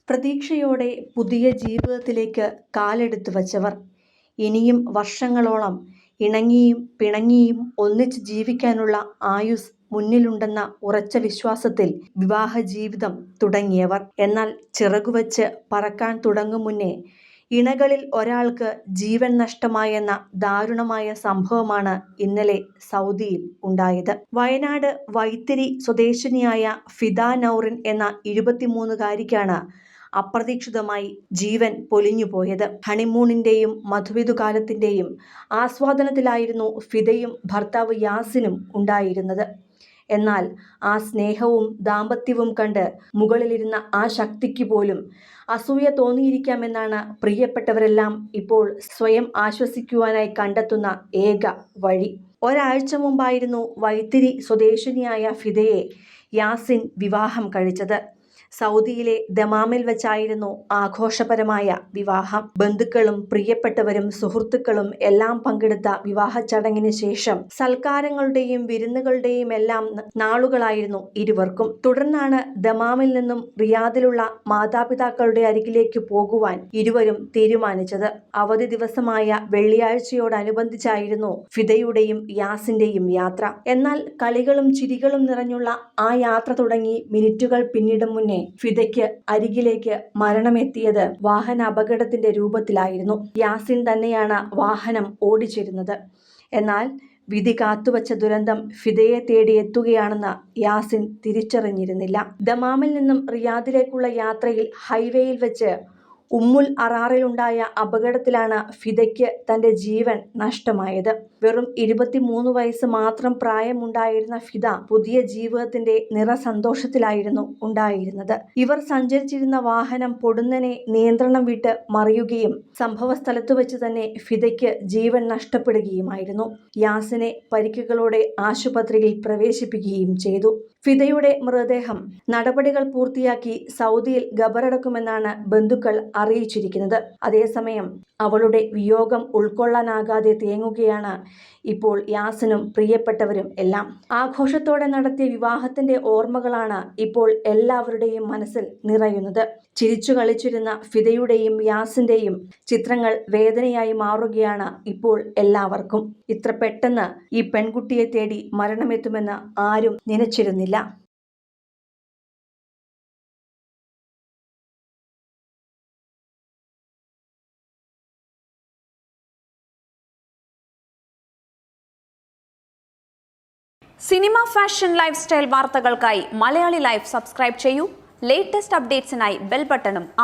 പ്രതീക്ഷയോടെ പുതിയ ജീവിതത്തിലേക്ക് കാലെടുത്തു വച്ചവർ ഇനിയും വർഷങ്ങളോളം ഇണങ്ങിയും പിണങ്ങിയും ഒന്നിച്ച് ജീവിക്കാനുള്ള ആയുസ് മുന്നിലുണ്ടെന്ന ഉറച്ച വിശ്വാസത്തിൽ വിവാഹ ജീവിതം തുടങ്ങിയവർ. എന്നാൽ ചിറകുവച്ച് പറക്കാൻ തുടങ്ങും മുന്നേ ഇണകളിൽ ഒരാൾക്ക് ജീവൻ നഷ്ടമായെന്ന ദാരുണമായ സംഭവമാണ് ഇന്നലെ സൗദിയിൽ ഉണ്ടായത്. വയനാട് വൈത്തിരി സ്വദേശിനിയായ ഫിദ നൗറിൻ എന്ന 23-കാരിക്കാണ് അപ്രതീക്ഷിതമായി ജീവൻ പൊലിഞ്ഞുപോയത്. ഹണിമൂണിന്റെയും മധുവിധുകാലത്തിന്റെയും ആസ്വാദനത്തിലായിരുന്നു ഫിദയും ഭർത്താവ് യാസിനും ഉണ്ടായിരുന്നത്. എന്നാൽ ആ സ്നേഹവും ദാമ്പത്യവും കണ്ട് മുകളിലിരുന്ന ആ ശക്തിക്ക് പോലും അസൂയ തോന്നിയിരിക്കാമെന്നാണ് പ്രിയപ്പെട്ടവരെല്ലാം ഇപ്പോൾ സ്വയം ആശ്വസിക്കുവാനായി കണ്ടെത്തുന്ന ഏക വഴി. ഒരാഴ്ച മുമ്പായിരുന്നു വൈത്തിരി സ്വദേശിനിയായ ഫിദയെ യാസിൻ വിവാഹം കഴിച്ചത്. സൗദിയിലെ ദമാമിൽ വെച്ചായിരുന്നു ആഘോഷപരമായ വിവാഹം. ബന്ധുക്കളും പ്രിയപ്പെട്ടവരും സുഹൃത്തുക്കളും എല്ലാം പങ്കെടുത്ത വിവാഹ ചടങ്ങിന് ശേഷം സൽക്കാരങ്ങളുടെയും വിരുന്നുകളുടെയും എല്ലാം നാളുകളായിരുന്നു ഇരുവർക്കും. തുടർന്നാണ് ദമാമിൽ നിന്നും റിയാദിലുള്ള മാതാപിതാക്കളുടെ അരികിലേക്ക് പോകുവാൻ ഇരുവരും തീരുമാനിച്ചത്. അവധി ദിവസമായ വെള്ളിയാഴ്ചയോടനുബന്ധിച്ചായിരുന്നു ഫിദയുടെയും യാസിന്റെയും യാത്ര. എന്നാൽ കളികളും ചിരികളും നിറഞ്ഞുള്ള ആ യാത്ര തുടങ്ങി മിനിറ്റുകൾ പിന്നിടും മുന്നേ ഫിദയ്ക്ക് അരികിലേക്ക് മരണമെത്തിയത് വാഹനാപകടത്തിന്റെ രൂപത്തിലായിരുന്നു. യാസിൻ തന്നെയാണ് വാഹനം ഓടിച്ചിരുന്നത്. എന്നാൽ വിധി കാത്തുവച്ച ദുരന്തം ഫിദയെ തേടി എത്തുകയാണെന്ന് യാസിൻ തിരിച്ചറിഞ്ഞിരുന്നില്ല. ദമാമിൽ നിന്നും റിയാദിലേക്കുള്ള യാത്രയിൽ ഹൈവേയിൽ വെച്ച് ഉമ്മുൽ അറാറിലുണ്ടായ അപകടത്തിലാണ് ഫിദയ്ക്ക് തന്റെ ജീവൻ നഷ്ടമായത്. വെറും 23 വയസ്സ് മാത്രം പ്രായമുണ്ടായിരുന്ന ഫിദ പുതിയ ജീവിതത്തിന്റെ നിറസന്തോഷത്തിലായിരുന്നു ഉണ്ടായിരുന്നത്. ഇവർ സഞ്ചരിച്ചിരുന്ന വാഹനം പൊടുന്നനെ നിയന്ത്രണം വിട്ട് മറിയുകയും സംഭവ സ്ഥലത്തു വെച്ച് തന്നെ ഫിദയ്ക്ക് ജീവൻ നഷ്ടപ്പെടുകയുമായിരുന്നു. യാസിനെ പരിക്കുകളോടെ ആശുപത്രിയിൽ പ്രവേശിപ്പിക്കുകയും ചെയ്തു. ഫിദയുടെ മൃതദേഹം നടപടികൾ പൂർത്തിയാക്കി സൗദിയിൽ ഖബറടക്കുമെന്നാണ് ബന്ധുക്കൾ അറിയിച്ചിരിക്കുന്നത്. അതേസമയം അവളുടെ വിയോഗം ഉൾക്കൊള്ളാനാകാതെ തേങ്ങുകയാണ് ഇപ്പോൾ യാസിനും പ്രിയപ്പെട്ടവരും എല്ലാം. ആഘോഷത്തോടെ നടത്തിയ വിവാഹത്തിന്റെ ഓർമ്മകളാണ് ഇപ്പോൾ എല്ലാവരുടെയും മനസ്സിൽ നിറയുന്നത്. ചിരിച്ചു കളിച്ചിരുന്ന ഫിദയുടെയും യാസിന്റെയും ചിത്രങ്ങൾ വേദനയായി മാറുകയാണ് ഇപ്പോൾ എല്ലാവർക്കും. ഇത്ര പെട്ടെന്ന് ഈ പെൺകുട്ടിയെ തേടി മരണമെത്തുമെന്ന് ആരും നനച്ചിരുന്നില്ല. സിനിമ, ഫാഷൻ, ലൈഫ് സ്റ്റൈൽ വാർത്തകൾക്കായി മലയാളി ലൈഫ് സബ്സ്ക്രൈബ് ചെയ്യൂ. ലേറ്റസ്റ്റ് അപ്ഡേറ്റ്സിനായി ബെൽ ബട്ടണും അമർത്തുക.